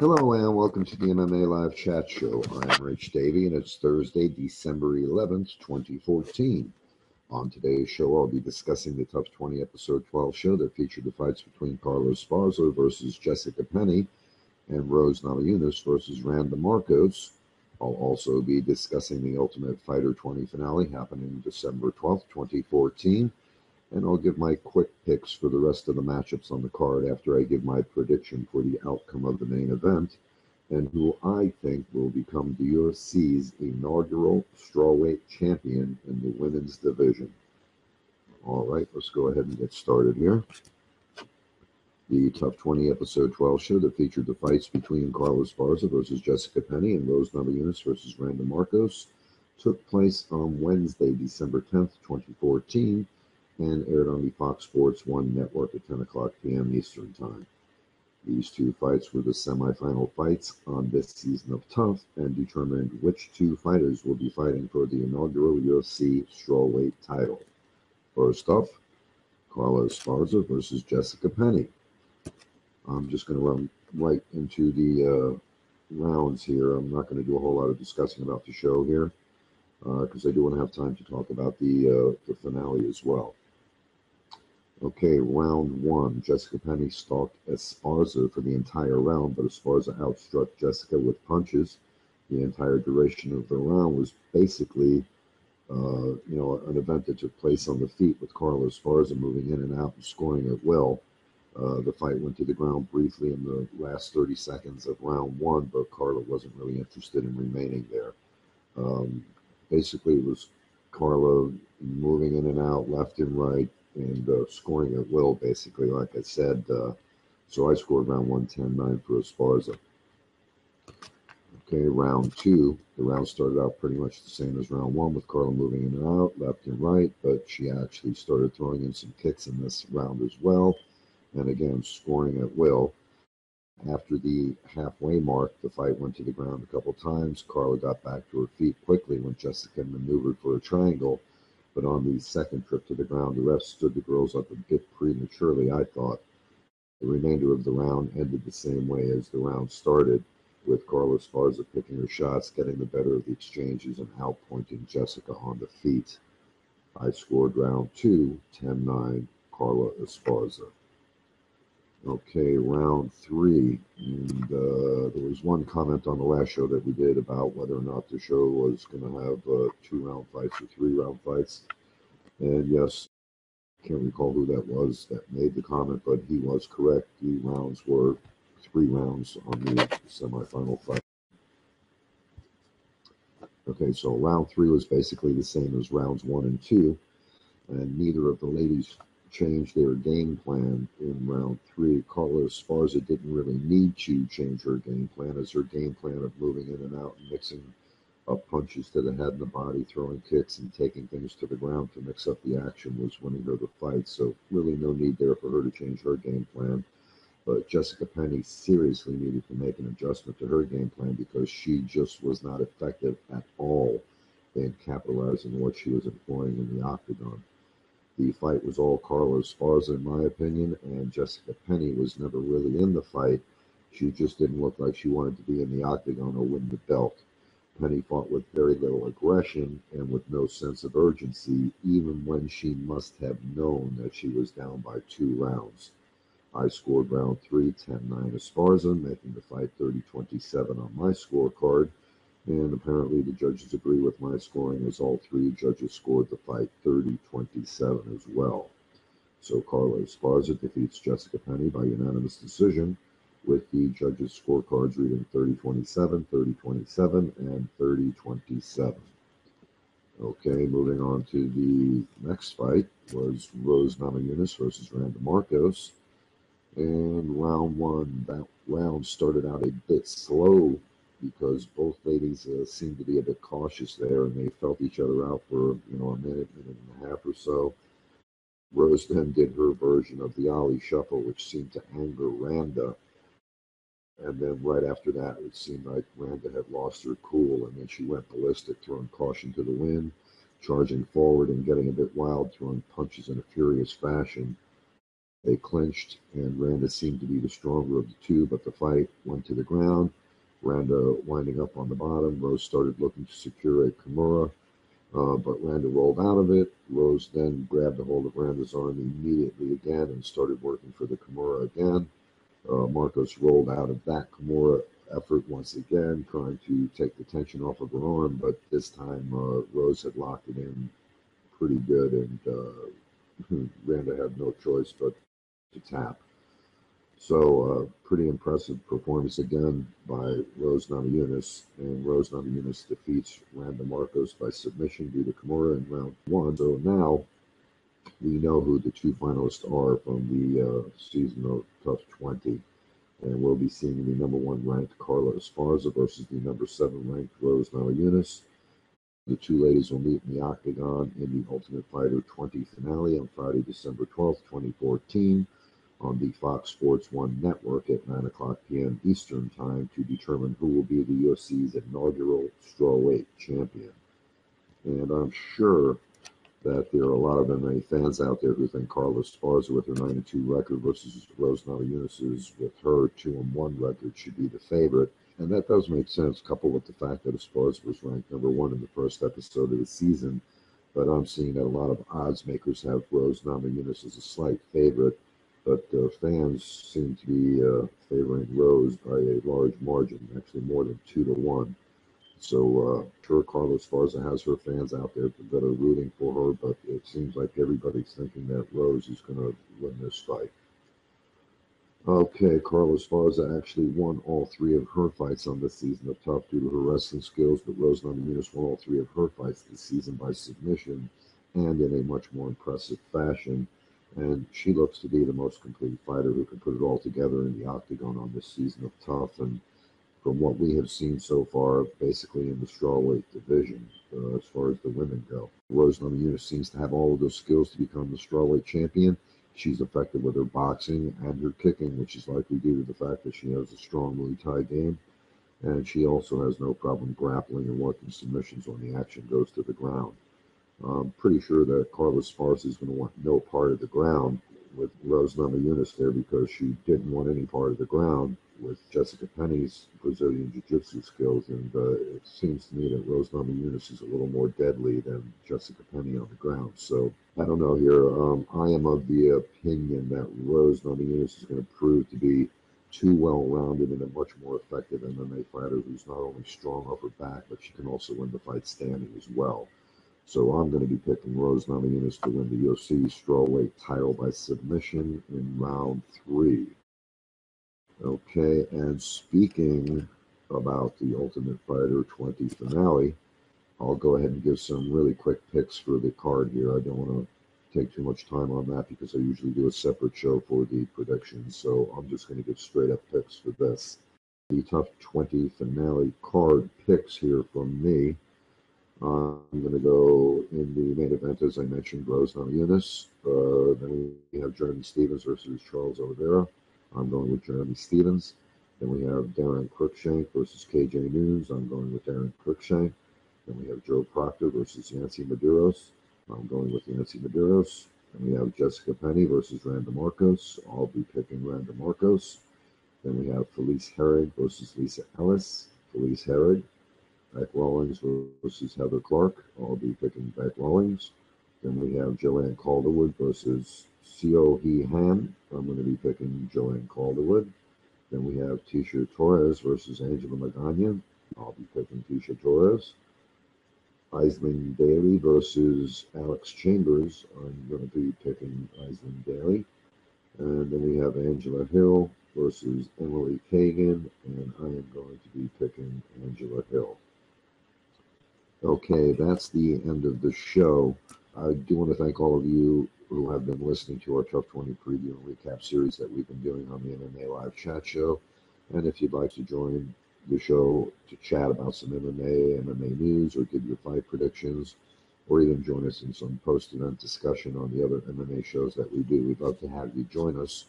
Hello and welcome to the MMA Live Chat Show. I'm Rich Davie and it's Thursday, December 11th, 2014. On today's show, I'll be discussing the TUF 20 Episode 12 show that featured the fights between Carla Esparza versus Jessica Penne and Rose Namajunas versus Randa Markos. I'll also be discussing the Ultimate Fighter 20 finale happening December 12th, 2014. And I'll give my quick picks for the rest of the matchups on the card after I give my prediction for the outcome of the main event and who I think will become the UFC's inaugural Strawweight champion in the women's division. All right, let's go ahead and get started here. The TUF 20 Episode 12 show that featured the fights between Carla Esparza versus Jessica Penne and Rose Namajunas versus Randa Markos took place on Wednesday, December 10th, 2014, and aired on the Fox Sports 1 network at 10 o'clock p.m. Eastern Time. These two fights were the semifinal fights on this season of TUF and determined which two fighters will be fighting for the inaugural UFC Strawweight title. First up, Carla Esparza versus Jessica Penne. I'm just going to run right into the rounds here. I'm not going to do a whole lot of discussing about the show here because I do want to have time to talk about the finale as well. Okay, round one. Jessica Penne stalked Esparza for the entire round, but Esparza outstruck Jessica with punches. The entire duration of the round was basically, an event that took place on the feet with Carla Esparza moving in and out and scoring at will. The fight went to the ground briefly in the last 30 seconds of round one, but Carla wasn't really interested in remaining there. Basically, it was Carla moving in and out, left and right, and scoring at will, basically, like I said. So I scored round 1, 10-9 for Esparza. Okay, round two. The round started out pretty much the same as round one, with Carla moving in and out, left and right, but she actually started throwing in some kicks in this round as well, and again, scoring at will. After the halfway mark, the fight went to the ground a couple times. Carla got back to her feet quickly when Jessica maneuvered for a triangle, but on the second trip to the ground, the ref stood the girls up a bit prematurely, I thought. The remainder of the round ended the same way as the round started, with Carla Esparza picking her shots, getting the better of the exchanges, and outpointing Jessica on the feet. I scored round 2, 10-9, Carla Esparza. Okay, round 3. And there was one comment on the last show that we did about whether or not the show was going to have 2-round fights or 3-round fights. And yes, I can't recall who that was that made the comment, but he was correct. The rounds were 3 rounds on the semifinal fight. Okay, so round 3 was basically the same as rounds 1 and 2, and neither of the ladies changed their game plan in round 3. Carla Esparza didn't really need to change her game plan, as her game plan of moving in and out and mixing up punches to the head and the body, throwing kicks and taking things to the ground to mix up the action was winning her the fight. So really no need there for her to change her game plan. But Jessica Penne seriously needed to make an adjustment to her game plan because she just was not effective at all in capitalizing what she was employing in the octagon. The fight was all Carla Esparza, in my opinion, and Jessica Penne was never really in the fight. She just didn't look like she wanted to be in the octagon or win the belt. Penne fought with very little aggression and with no sense of urgency, even when she must have known that she was down by 2 rounds. I scored round 3, 10-9 Esparza, making the fight 30-27 on my scorecard. And apparently the judges agree with my scoring, as all 3 judges scored the fight 30-27 as well. So Carla Esparza defeats Jessica Penne by unanimous decision, with the judges' scorecards reading 30-27, 30-27, and 30-27. Okay, moving on to the next fight was Rose Namajunas versus Randa Markos. And round 1, that round started out a bit slow, because both ladies seemed to be a bit cautious there, and they felt each other out for a minute and a half or so. Rose then did her version of the Ollie Shuffle, which seemed to anger Randa. And then right after that, it seemed like Randa had lost her cool, and then she went ballistic, throwing caution to the wind, charging forward and getting a bit wild, throwing punches in a furious fashion. They clinched, and Randa seemed to be the stronger of the two, but the fight went to the ground. Randa winding up on the bottom. Rose started looking to secure a Kimura, but Randa rolled out of it. Rose then grabbed a hold of Randa's arm immediately again and started working for the Kimura again. Markos rolled out of that Kimura effort once again, trying to take the tension off of her arm, but this time Rose had locked it in pretty good, and Randa had no choice but to tap. So pretty impressive performance again by Rose Namajunas, and Rose Namajunas defeats Randa Markos by submission due to Kimura in round one. So now we know who the two finalists are from the season of TUF 20, and we'll be seeing the number one ranked Carla Esparza versus the number 7 ranked Rose Namajunas. The two ladies will meet in the Octagon in the Ultimate Fighter 20 finale on Friday, December 12th, 2014. On the Fox Sports 1 network at 9 o'clock p.m. Eastern Time to determine who will be the UFC's inaugural Strawweight champion. And I'm sure that there are a lot of MMA fans out there who think Carla Esparza with her 9-2 record versus Rose Namajunas with her 2-1 record should be the favorite. And that does make sense, coupled with the fact that Esparza was ranked number 1 in the first episode of the season. But I'm seeing that a lot of odds makers have Rose Namajunas as a slight favorite. But fans seem to be favoring Rose by a large margin, actually more than 2-1. So sure, Carla Esparza has her fans out there that are rooting for her, but it seems like everybody's thinking that Rose is going to win this fight. Okay, Carla Esparza actually won all 3 of her fights on this season of TUF due to her wrestling skills, but Rose Namajunas won all 3 of her fights this season by submission and in a much more impressive fashion. And she looks to be the most complete fighter who can put it all together in the Octagon on this season of TUF. And from what we have seen so far, basically in the strawweight division, as far as the women go, Rose Namajunas seems to have all of those skills to become the strawweight champion. She's effective with her boxing and her kicking, which is likely due to the fact that she has a strong Muay Thai game. And she also has no problem grappling and working submissions when the action goes to the ground. I'm pretty sure that Carla Esparza is going to want no part of the ground with Rose Namajunas there, because she didn't want any part of the ground with Jessica Penne's Brazilian Jiu-Jitsu skills, and it seems to me that Rose Namajunas is a little more deadly than Jessica Penne on the ground. So I don't know here. I am of the opinion that Rose Namajunas is going to prove to be too well-rounded and a much more effective MMA fighter who's not only strong off her back, but she can also win the fight standing as well. So I'm going to be picking Rose Namajunas to win the UFC strawweight title by submission in round 3. Okay, and speaking about the Ultimate Fighter 20 finale, I'll go ahead and give some really quick picks for the card here. I don't want to take too much time on that because I usually do a separate show for the predictions, so I'm just going to give straight up picks for this. The TUF 20 finale card picks here from me. I'm going to go in the main event, as I mentioned, Rose Namajunas. Then we have Jeremy Stephens versus Charles Oliveira. I'm going with Jeremy Stephens. Then we have Darren Cruikshank versus KJ Noons. I'm going with Darren Cruikshank. Then we have Joe Proctor versus Yancy Medeiros. I'm going with Yancy Medeiros. Then we have Jessica Penne versus Randa Markos. I'll be picking Randa Markos. Then we have Felice Herrig versus Lisa Ellis. Felice Herrig. Beck Rawlings versus Heather Clark. I'll be picking Beck Rawlings. Then we have Joanne Calderwood versus Seo Hee Han. I'm going to be picking Joanne Calderwood. Then we have Tisha Torres versus Angela Magana. I'll be picking Tisha Torres. Aisling Daly versus Alex Chambers. I'm going to be picking Aisling Daly. And then we have Angela Hill versus Emily Kagan, and I am going to be picking Angela Hill. Okay, that's the end of the show. I do want to thank all of you who have been listening to our TUF 20 preview and recap series that we've been doing on the MMA Live Chat Show. And if you'd like to join the show to chat about some MMA news, or give your fight predictions, or even join us in some post-event discussion on the other MMA shows that we do, we'd love to have you join us.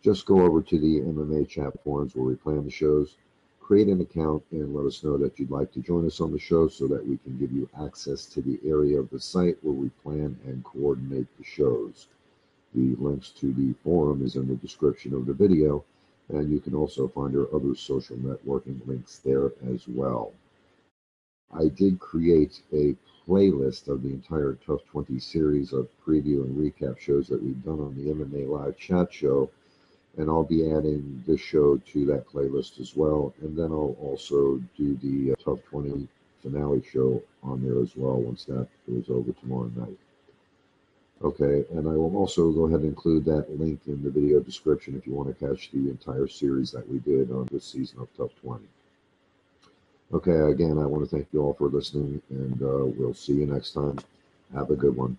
Just go over to the MMA Chat forums where we plan the shows, create an account, and let us know that you'd like to join us on the show so that we can give you access to the area of the site where we plan and coordinate the shows. The links to the forum is in the description of the video, and you can also find our other social networking links there as well. I did create a playlist of the entire TUF 20 series of preview and recap shows that we've done on the MMA Live Chat Show, and I'll be adding this show to that playlist as well, and then I'll also do the TUF 20 finale show on there as well once that goes over tomorrow night. Okay, and I will also go ahead and include that link in the video description if you want to catch the entire series that we did on this season of TUF 20. Okay, again, I want to thank you all for listening, and we'll see you next time. Have a good one.